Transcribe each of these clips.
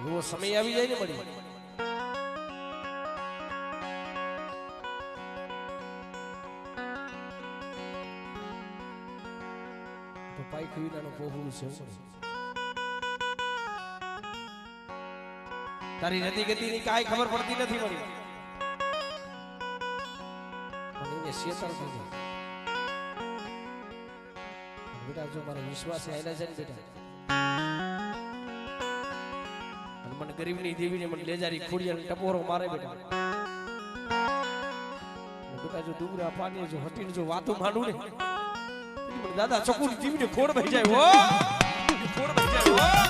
એવો સમય આવી જાય ને મળી તો પાઈ કવિતાનું પોહળું છે તારી નદી ગતિની કાંઈ ખબર પડતી નથી મળી પણ એને શેતર થઈ બેટા જો મારો વિશ્વાસ આયલા છે ને બેટા મને ગરીબની દેવીને મને લેજારી ખોડિયાને ટપોરો મારે બેટા બેટા જો ડુંગરા પાણી જો હટીને જો વાતો માંડું ને મને દાદા ચકુની દેવીને ખોડ ભઈ જાય હો ખોડ ભઈ જાય હો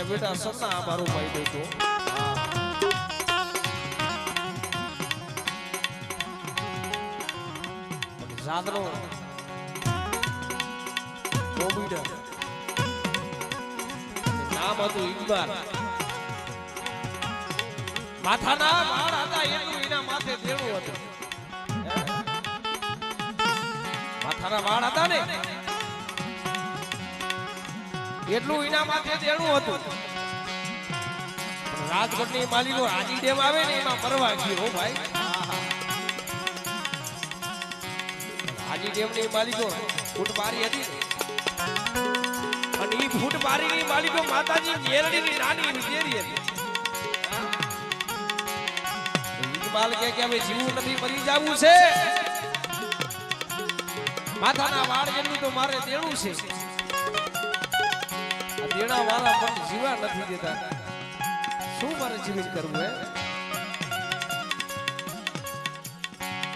બેટા સત્તા મારું ભાઈ દેજો જાદરો કોબીડા નામ હતું ઇકબાલ માથાના વાળ હતા એનું એના માથે દેણું હતું માથાના વાળ હતા ને એટલું એના માથે દેણું હતું રાજકોટની માલિકો હાજી ડેમ આવે ને એમાં ફરવા ગયો હો ભાઈ હાજી ડેમની માલિકો ફૂટબારી હતી અને ઈ ફૂટબારીની માલિકો માતાજી મેરડીની નાની વિદેરી હતી ઇકબાલ કે હવે જીવવું નથી મરી જવું છે માથાના વાળ જેટલું તો મારે દેણું છે દેણા વાળા પણ જીવા નથી દેતા શું મારે જીવિત કરવું હે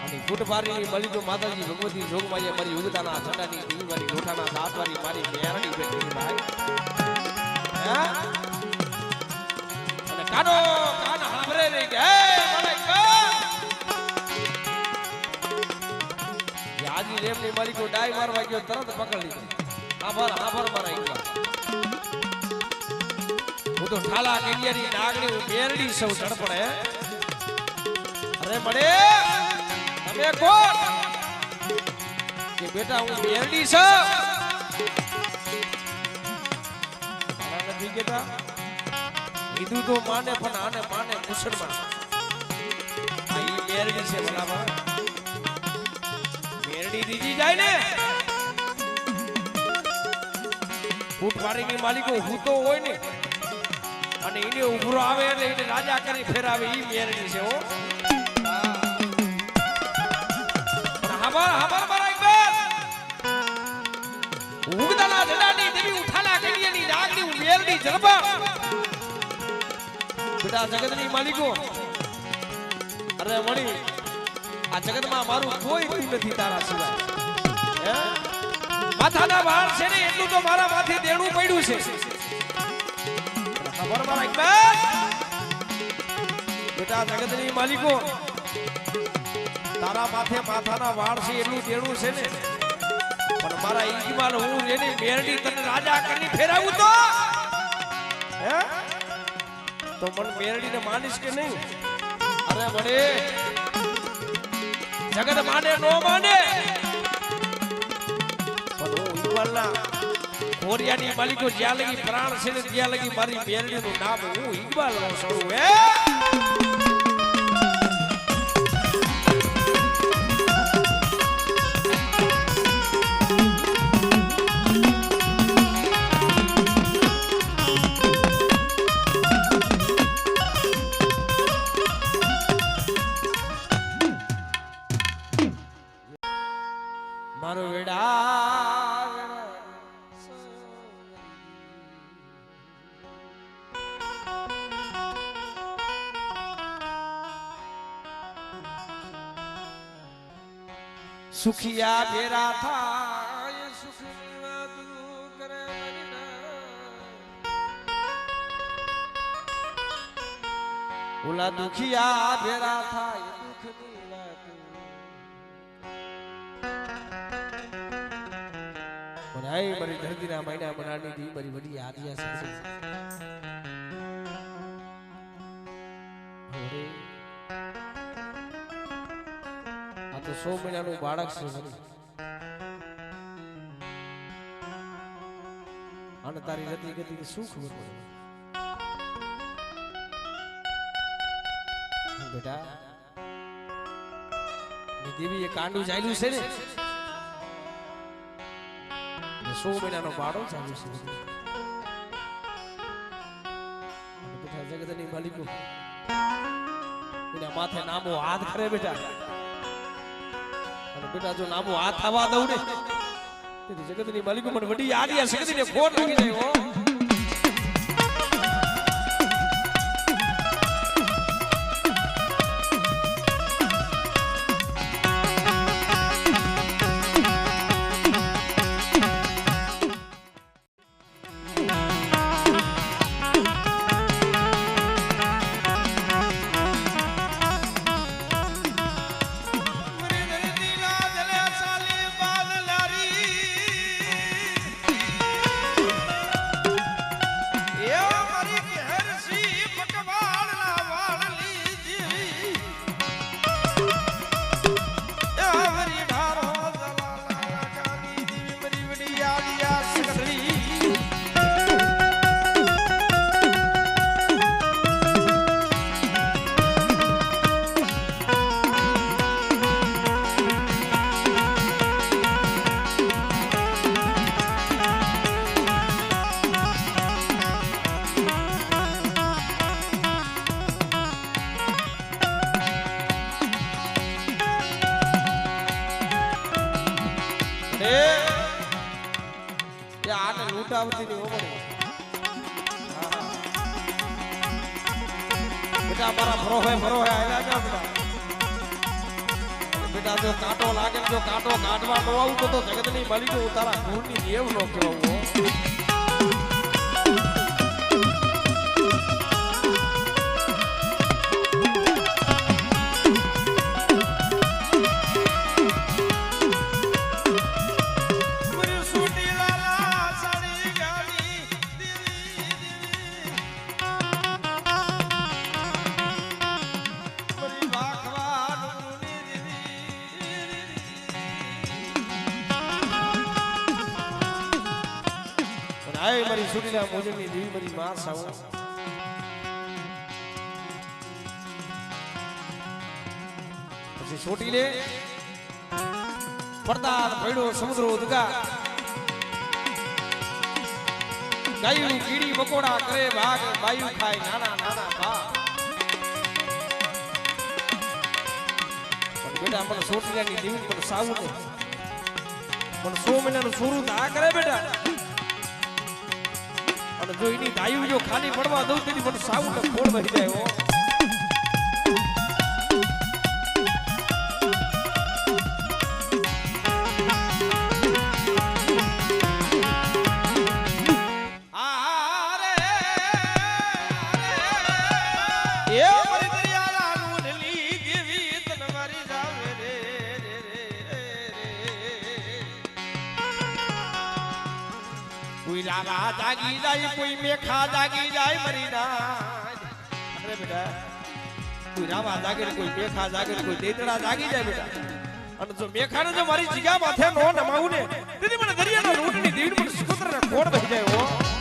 અને ફૂટબારીની મલિકો માતાજી ભગવતી જોગમાઈએ મારી ઉગતાના ઠંડાની દીવી મારી લોઠાના દાંતવાળી મારી મેરડી બેઠી ભાઈ અને કાનો કાન સાંભળે રે કે હે મલાઈકા યાદી રેમની મલિકો ડાઈ મારવા ગયો તરત પકડી લીધી આભાર મારા એકલા હું તો ઠાલા કેડિયાની નાગણી હું મેરડી સૌ ધડપડે અરે મળે તમે કોણ કે બેટા હું મેરડી છું મારા નથી કેતા હિન્દુ તો માને પણ આને માને મુસલમાન આ ઈ મેરડી છે ભલામાં મેરડી દીજી જાય ને ફૂટવારીની માલિકો હું તો હોય ને અને એને ઉભરો આવે એટલે એને રાજા કરી ફેરાવે ઈ મેરડી છે હો હબર મારા ઇકબાલ ઉગદાના જડાની દેવી ઉઠાલા કડીની નાગની મેરડી જરબા બેટા જગતની માલિકો અરે મણી આ જગતમાં મારું કોઈ નથી તારા સિવાય હે માથાના વાળ છે ને એટલું તો મારા માથે દેણું પડ્યું છે ખબર મારા ઇકબાલ બેટા જગતની માલિકો તારા માથે માથાના વાળ છે એટલું દેણું છે ને પણ મારા ઇકબાલ હું એની મેરડી તને રાજા કરી ફેરાવું તો હે તો મને મેરડીને માનીશ કે નહીં અરે બડે જગત માને નો માને પણ હું ઇકબાલના કોરિયાની માલિકો જ્યાં લગી પ્રાણ છે ને ત્યાં લગી મારી મેરડીનું નામ હું ઇકબાલ નો છોડું હે મારો વેડા સુખિયા ભેરા થાય સુખની વાત કરે ઓલા દુખિયા ભેરા થાય દુખની વાત બનાઈ મારી ધરતીના મહિના બનાની દી મારી વડી આદિયા છે આ તો 100 મહિનાનું બાળક છે વડી અને તારી રતી ગતિ શું ખબર પડે બેટા ની દેવી એ કાંડું ચાલ્યું છે ને 100 મહિનાનો બાળો ચાલુ છે બેટા જગતની માલિકો એના માથે નામો હાથ કરે બેટા અને બેટા જો નામો હાથ થવા દઉં ને તેથી જગતની માલિકો મને વડી આદિયા શક્તિને ખોટ લાગી જાય હો આને લૂંટાવતી ની ઓમડે બેટા મારા ભરોહે આયા જા બેટા જો કાંટો લાગે જો કાંટો કાઢવા ન આવું તો જગતની માલિકો તારા ગુણની દેવ નો કહેવો આય મારી સુરીલા મોજની દેવી મારી માં સાવ પછી છોટી લે પડતા ભેડો સમુદ્ર ઉદગા ગાયું કીડી મકોડા કરે ભાગ બાયું ખાય નાના નાના ભા પણ બેટા મને સોટિયાની દીવી પણ સાવું ને પણ 100 મહિનાનું સુરું આ કરે બેટા અને જો એની ગાયું જો ખાલી પડવા દઉં તેની મને સાવું ને ફોડ વહી જાય હો कोई रावा जागी जाए कोई मेखा जागी जाए मरी ना अरे बेटा कोई रावा जागे कोई मेखा जागे कोई देतड़ा जागी जाए बेटा અને જો મેખા ને જો મારી જગ્યા માથે નો નમાવું ને તેથી મને દરિયાના લૂંટની દીવી પર સુકુતર ને કોડ બેહી જાય હો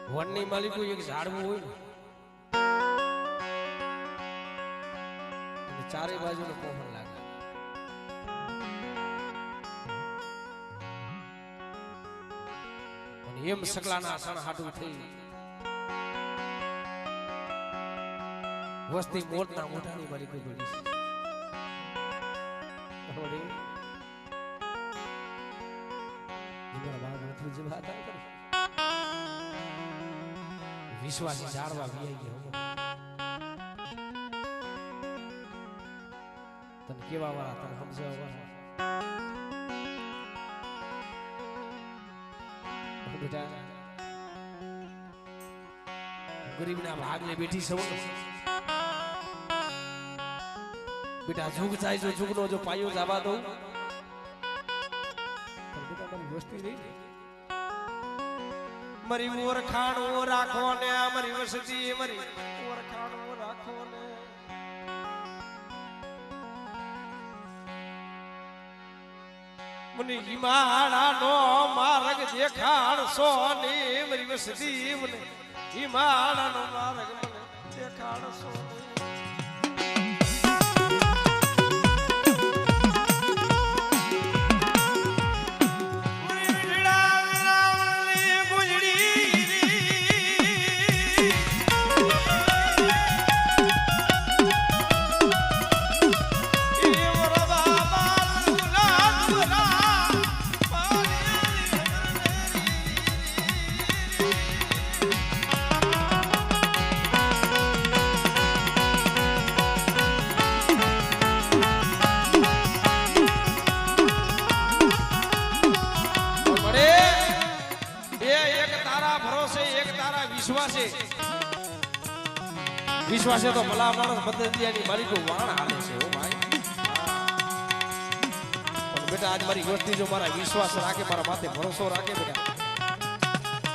વનની માલિકો એક ઝાડવું હોય ને ચારે બાજુને કોહણ લાગે અને એમ સકલાના સણ હાટું થઈ વસ્તી મોટના મોઢાની માલિકો ગળી વિશ્વાસી જાળવા વિયાઈ ગયા તને કેવા વાળા તને સમજાવવા બેટા ગરીબના ભાગને બેઠી સૌ બેટા જુગ જાય જો જુગનો જો પાયો જવા દઉં બેટા મારી વસ્તી રહી મરી ઓરખાણો રાખો ને મરી વસતી મરી ઓરખાણો રાખો ને મને હિમાળા નો માર્ગ દેખાડશો ને મરી વસતી મને હિમાળા નો માર્ગ મને દેખાડશો વિશ્વાસે તો ભલા માણસ બદલિયાની મારી તો વાણ હાલે છે ઓ ભાઈ પણ બેટા આજ મારી વસ્તી જો મારા વિશ્વાસ રાખે મારા માથે ભરોસો રાખે બેટા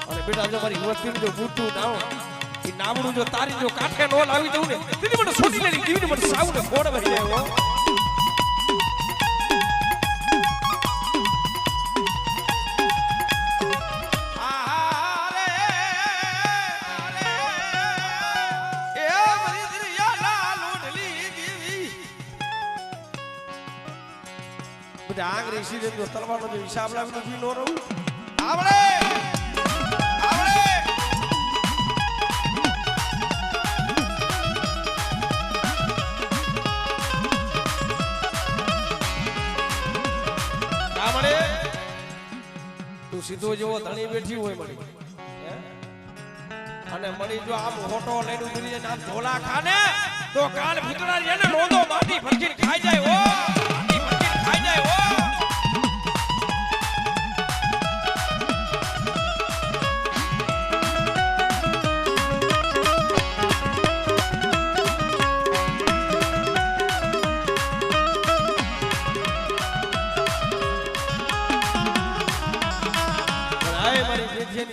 અને બેટા જો મારી વસ્તી જો બૂટું નાવ એ નામડું જો તારી જો કાઠે નો લાવી દઉં ને તેથી મને છોટી લેની દીવીને મને સાવને ફોડ વહી જાય હો આંગળી સીધે તો તલવારનો જો હિસાબ લાવીને જોઈ નો રહું આવડે આવડે તું સીધો જેવો ધણી બેઠી હોય મળી હે? અને મળી જો આમ હોટો લઈને ઉભરી જાય આમ ઝોલા ખાને તો કાલ ભૂતડા જેને રોદો માટી ભરજીને ખાઈ જાય હો માટી ભરજીને ખાઈ જાય હો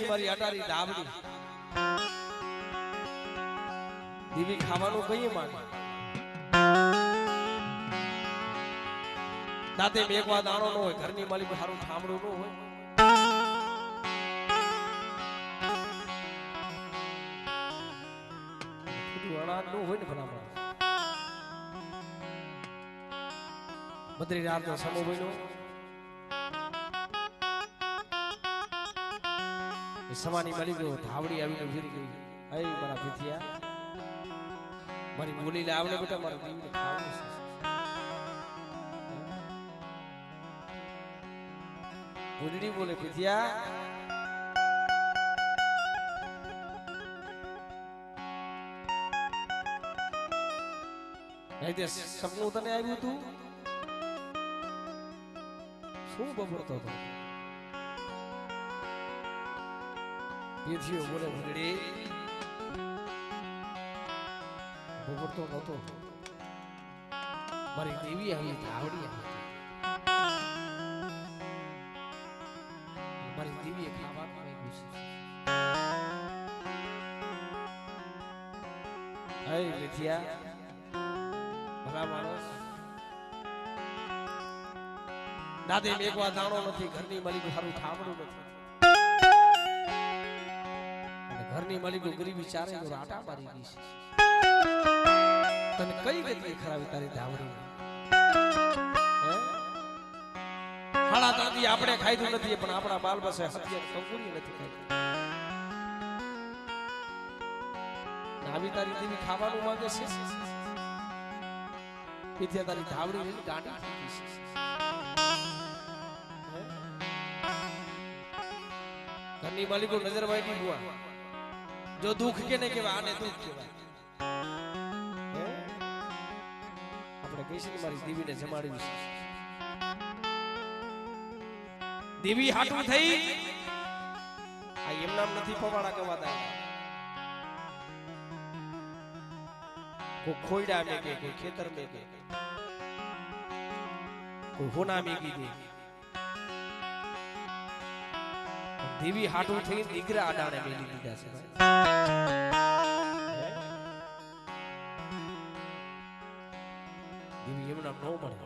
મારી અટારી ડાબડી દીવી ખાવાનું કઈ માંગે દાતે મેકવા દાણો ન હોય ઘરની માલિક સારું ઠામડું ન હોય અનાજ નું હોય ને ભલા બદ્રી રાત નો સમો બન્યો સમાની મળી ગયો ધાવડી આવીને ઉભરી ગઈ અય મારા ભીથિયા મારી બોલી લે આવને બેટા મારા દીવને ખાવાનું છે બોલડી બોલે ભીથિયા નહીં તે સપનું તને આવ્યું તું શું બબડતો હતો પીથિયો બોલે ભૂલડી બબડતો નહોતો મારી દેવી આવી ધાવડી આવી મારી દેવીએ ખાવાનું માંગ્યું છે હે પીથિયા ભલા માણસ દાદે મેકવા દાણો નથી ઘરની માલિક સારું ઠામડું નથી ઘરની માલિકો ગરીબી ચારે રાટા મારી ગઈ છે તને કઈ ગતિ ખરાવી તારી ધાવડી હાડા તાંદી આપણે ખાધું નથી પણ આપણા બાલ બસે હત્યા કંકુરી નથી ખાઈ આવી તારી દેવી ખાવાનું માંગે છે પીથિયા તારી ધાવડી લઈને ગાંડી થઈ ગઈ છે ઘરની માલિકો નજર વાળી બુઆ જો દુઃખ કે નહીં કેવાય આને દુઃખ કહેવાય આપણે કહીશું કે મારી દેવીને જમાડવી છે દેવી હાટું થઈ આ એમ નામ નથી પવાડા કવાતા કોઈ ખોયડા મેકે કોઈ ખેતર મેકે કોઈ હોના મેકી દે દેવી હાટું થઈ દીકરા આડાને મેલી દીધા છે દેવી એમ નામ ન મળે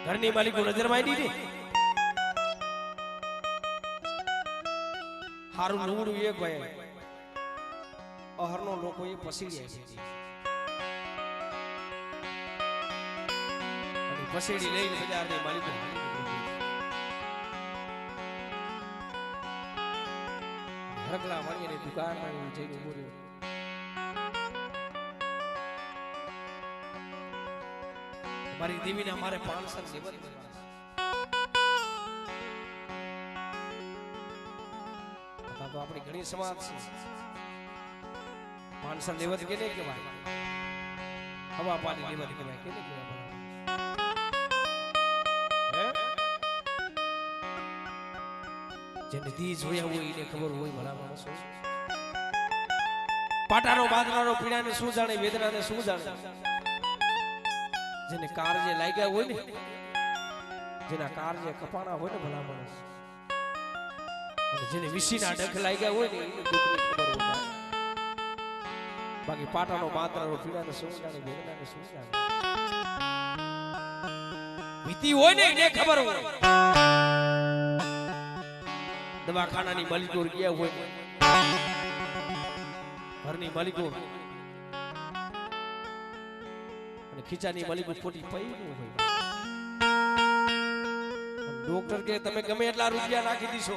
ઘરની માલિકો નજરમાં દીધી હારું લુગડું એક ભાઈ અહરનો લોકો એ પસીડ્યા છે પસેડી લઈને બજારની માલિકો રગલા વાળીની દુકાનમાં જઈને ઉભો રહ્યો મારી દેવીને મારે 500 નિવેદ તો આપણી ઘણી સમાજ છે 500 નિવેદ કે નહીં કહેવાય હવા પાણી નિવેદ કહેવાય કે નહીં કહેવાય જેને દી જોયા હોય એને ખબર હોય ભલા માણસો પાટાનો બાંધનારો પીડાને શું જાણે વેદનાને શું જાણે જેને કાર જે લાગ્યા હોય ને જેના કાર જે કપાણા હોય ને ભલા માણસ અને જેને વિસીના ડખ લાગ્યા હોય ને એને દુઃખની ખબર હોય બાકી પાટાનો બાંધનારો પીડાને શું જાણે વેદનાને શું જાણે વીતી હોય ને એને ખબર હોય દવાખાનાની માલિકો ગયા હોય ઘરની માલિકો અને ખીચાની માલિકો ખોટી પઈ ન હોય ડોક્ટર કે તમે ગમે એટલા રૂપિયા નાખી દીશો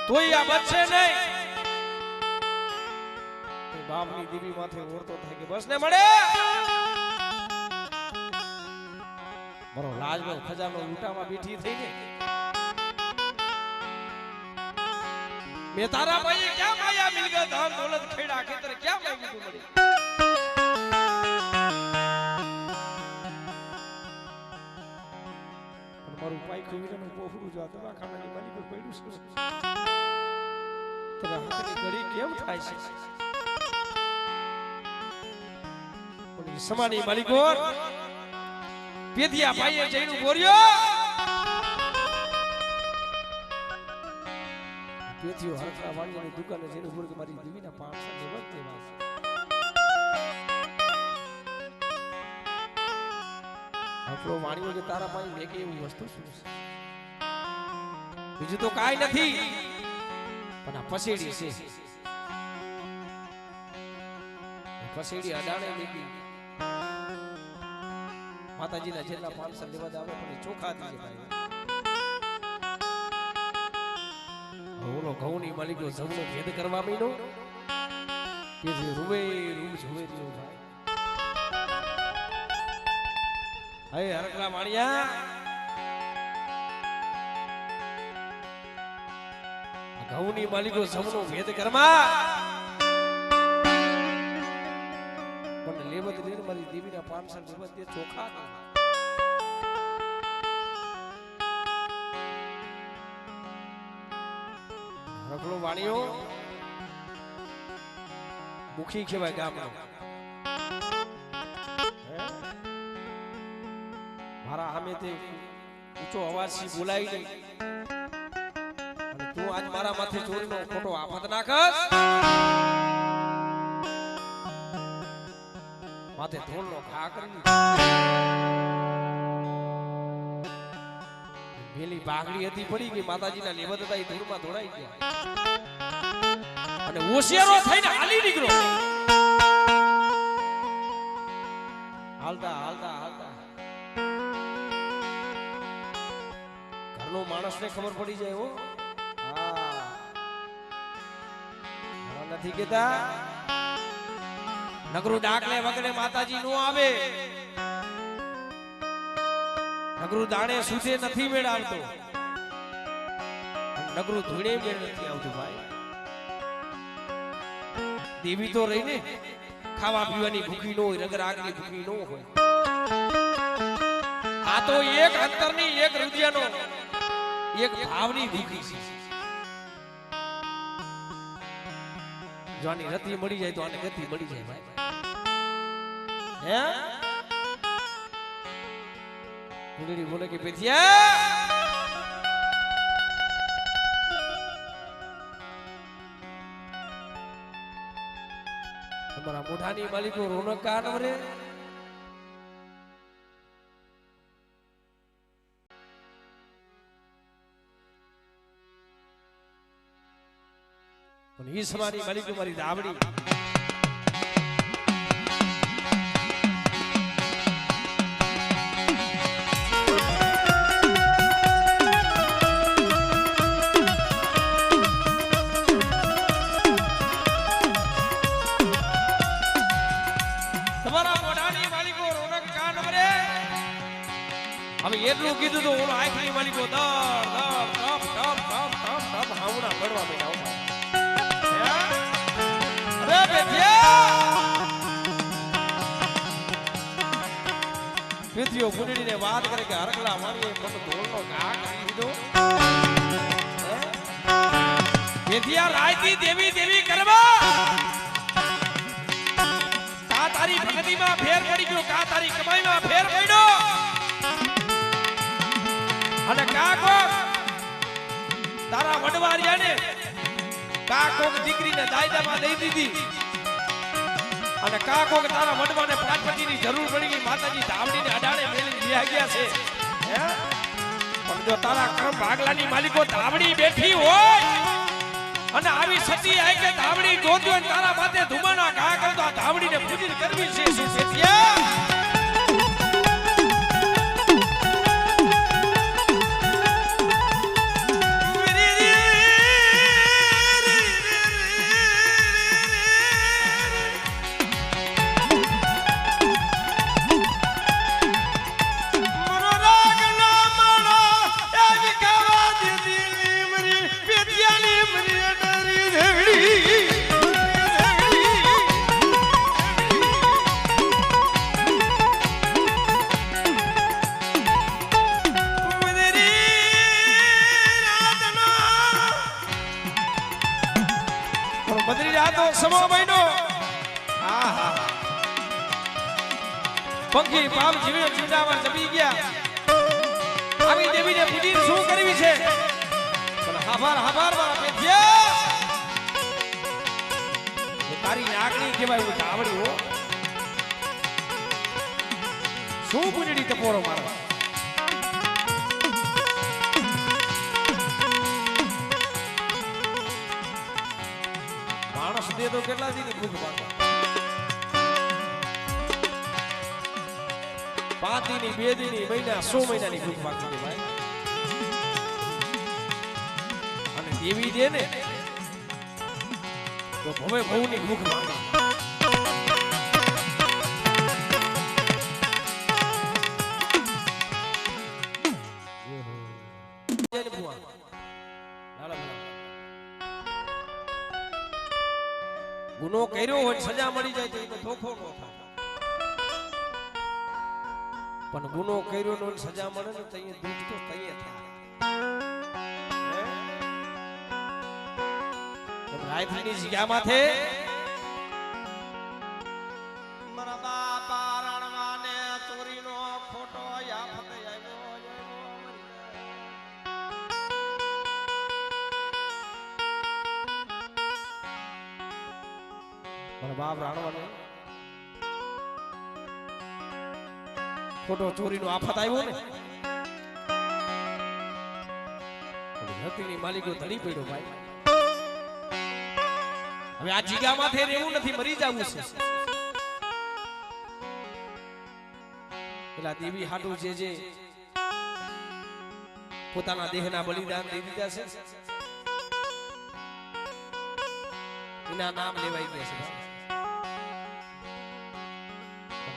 તોય આ બચશે નહીં બાપની દેવી માથે ઓરતો થાય કે બસ ને મળે મારો લાજનો ખજાનો લૂંટામાં બેઠી થઈને મેં તારા ભાઈએ ક્યાં માયા મિલગત ધન દોલત ખેડા ખેતર ક્યાં માંગી તું મળી પણ મારું પાઈ ખોવીને પોફડું જો દવાખાનાની મારી પર પડ્યું છે તને હાથની ઘડી કેમ થાય છે પણ સમાની માલિકો પેધિયા ભાઈએ જઈનું બોર્યો પેથીઓ હરખા વાણીની દુકાને જઈને બોલ કે મારી દેવીના 500 લેવા દેવા આપણો વાણીઓ કે તારા પાસે મે કે એવું વસ્તુ શું છે બીજું તો કાઈ નથી પણ આ પસેડી છે પસેડી અડાણે લીધી માતાજીના જેટલા 500 લેવા આવે પણ ચોખા દીજે ભાઈ ઓલો ઘઉંની માલિકો જમનો ભેદ કરવા માંડ્યો કે જે રૂવે રૂમ જોવે રહ્યો ભાઈ હે હરકલા માણિયા આ ઘઉંની માલિકો જમનો ભેદ કરવા પણ લેવત લેર મારી દેવીના 500 લેવત દે ચોખા રખલો વાણીઓ મુખી કહેવાય ગામનો મારા સામે તે ઊંચો અવાજથી બોલાઈ નહીં અને તું આજ મારા માથે ચોરીનો ખોટો આફત નાખસ માથે ધોળનો ઘા કરી પેલી બાગડી હતી પડી ગઈ માતાજીના લેવત હતા એ ધૂળમાં ધોળાઈ ગયા અને હોશિયારો થઈને હાલી નીકળ્યો હાલતા હાલતા હાલતા ઘરનો માણસને ખબર પડી જાય હો હા નથી કેતા નગરું ડાકલે વગરે માતાજી નો આવે નગરું દાણે સુધે નથી મેળ આવતો નગરું ધૂળે મેળ નથી આવતું ભાઈ દેવી તો રહીને ખાવા પીવાની ભૂખી ન હોય રગર આગની ભૂખી ન હોય આ તો એક અંતરની એક રૂપિયાનો એક ભાવની ભૂખી છે જો આની રતી મળી જાય તો આને ગતિ મળી જાય ભાઈ હે મુંડડી બોલે કે પેથિયા તમારા મોઢાની માલિકો રોનક કાન વરે પણ ઈ સમાની માલિકો મારી દાવડી એટલું કીધું તો ઓલો આંખની માલિકો દડ દડ ટપ ટપ ટપ ટપ ટપ હાવડા પડવા માંડ્યા અરે બેઠિયા પેથીઓ ફૂડીને વાત કરે કે હરકલા મારીએ મને ધોળનો ઘા કરી દીધો બેઠિયા રાયતી દેવી દેવી કરવા કા તારી ભગતીમાં ફેર પડી ગયો કા તારી કમાઈમાં ફેર પડ્યો અને કાકો તારા વડવારિયાને કાકો દીકરીને દાયદામાં દઈ દીધી અને કાકો તારા વડવાને પાટપટીની જરૂર પડી ગઈ માતાજી ધાવડીને અડાણે મેલી લઈ ગયા છે હે પણ જો તારા કામ ભાગલાની માલિકો ધાવડી બેઠી હોય અને આવી સતી આય કે ધાવડી જોજો ને તારા માથે ધુમાના ઘા કરતો આ ધાવડીને પૂજન કરવી છે શું છે પણ બદલી રહ્યા તો સમો મહિનો આહા પંખી પાપ જીવે જીવડાવા દબી ગયા આવી દેવીને પૂજીને શું કરવી છે પણ હાભાર મારા પેથિયા તારી નાગણી કહેવાય હું આવડી હો શું પૂજડી ટપોરો મારો માણસ દે તો કેટલા દી ની ભૂખ ભાગવા 5 દી ની 2 દી ની મહિના 100 મહિનાની ભૂખ ભાગતી ભાઈ અને દેવી દે ને તો હવે બહુ ની ભૂખ ભાગે ગુનો કર્યો હોય સજા મળી જાય તો એનો ધોખો ન થાય પણ ગુનો કર્યો નો સજા મળે ને તો અહીંયા દુઃખ તો તઈએ થાય રાયથાની જગ્યા માથે મારા બાપા રણવાને ચોરીનો ખોટો યાફત આવ્યો મારા બાપ રાણવાને ખોટો ચોરીનો આફત આવ્યો ને હતીની માલિકો ધડી પડ્યો ભાઈ હવે આ જીગા માથે રહેવું નથી મરી જવું છે પેલા દેવી હાટુ જે પોતાના દેહના બલિદાન દઈ દીધા છે એના નામ લેવાઈ ગયા છે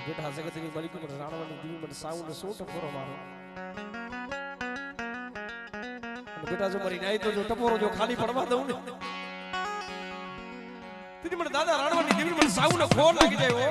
બેટા જગતની માલિકો મને રાણવાની દેવી મને સાઉને સો ટપોરો મારો બેટા જો મરી નાઈ તો જો ટપોરો જો ખાલી પડવા દઉં ને તીની મને દાદા રાણવાની દેવી મને સાઉને ખોલ લાગી જાય હો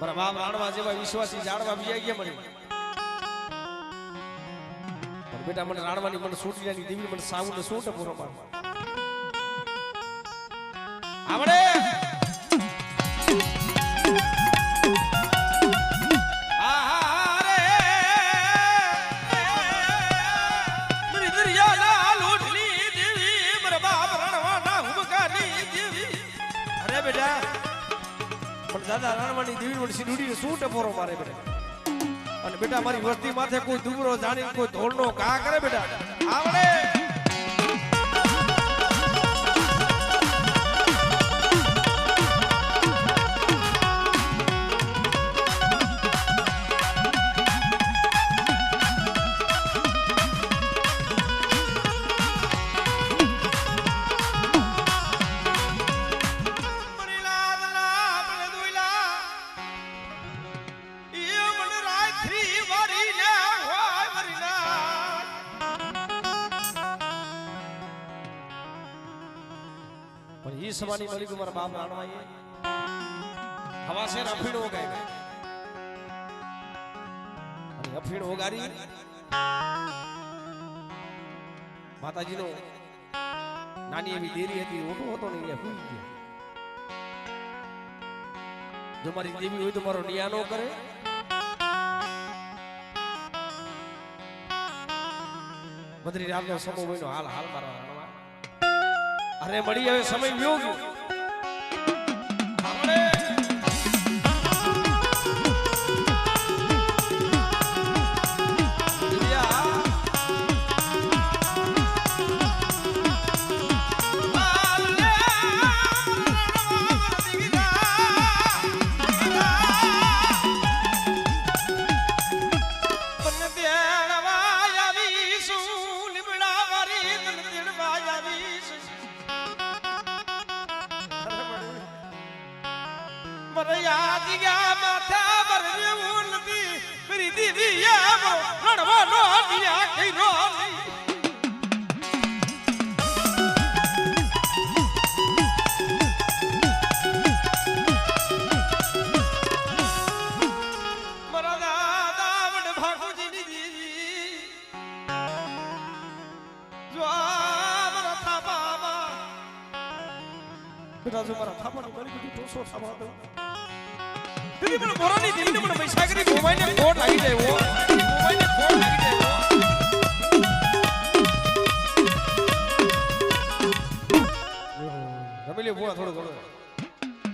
મારા બાપ રાણવા જેવા વિશ્વાસી જાણવા બીજા ગયા મને પણ બેટા મને રાણવાની મને સૂટીની દેવી મને સાઉને સો ટપોરો માર આવડે દાદા રાણવાની દેવી મને સીડુડીને શું ટપોરો મારે બેટા અને બેટા મારી વસ્તી માથે કોઈ દુબરો જાણી કોઈ ધોળનો ઘા કરે બેટા આવડે પણ ઈ સવાની મળી મારા બાપ રાણવાએ હવા શેર અફીણ ઓગાય અને અફીણ ઓગારી માતાજીનો નાની એવી દેરી હતી ઓટો હતો ને એ ભૂલી ગયા જો મારી દેવી હોય તો મારો નિયા નો કરે બદરી રામનો સમો હોય હાલ હાલ મારા અરે મળી હવે સમય વ્યો ગયો રાજો મારા થાપાની ગળી બધી ટોસો થાપા દો દીદી મને મોરાની દીદી મને પૈસા કરી મોબાઈલ ને કોડ લાગી જાય ઓ મોબાઈલ ને કોડ લાગી જાય ઓ રમેલી બોલા થોડો થોડો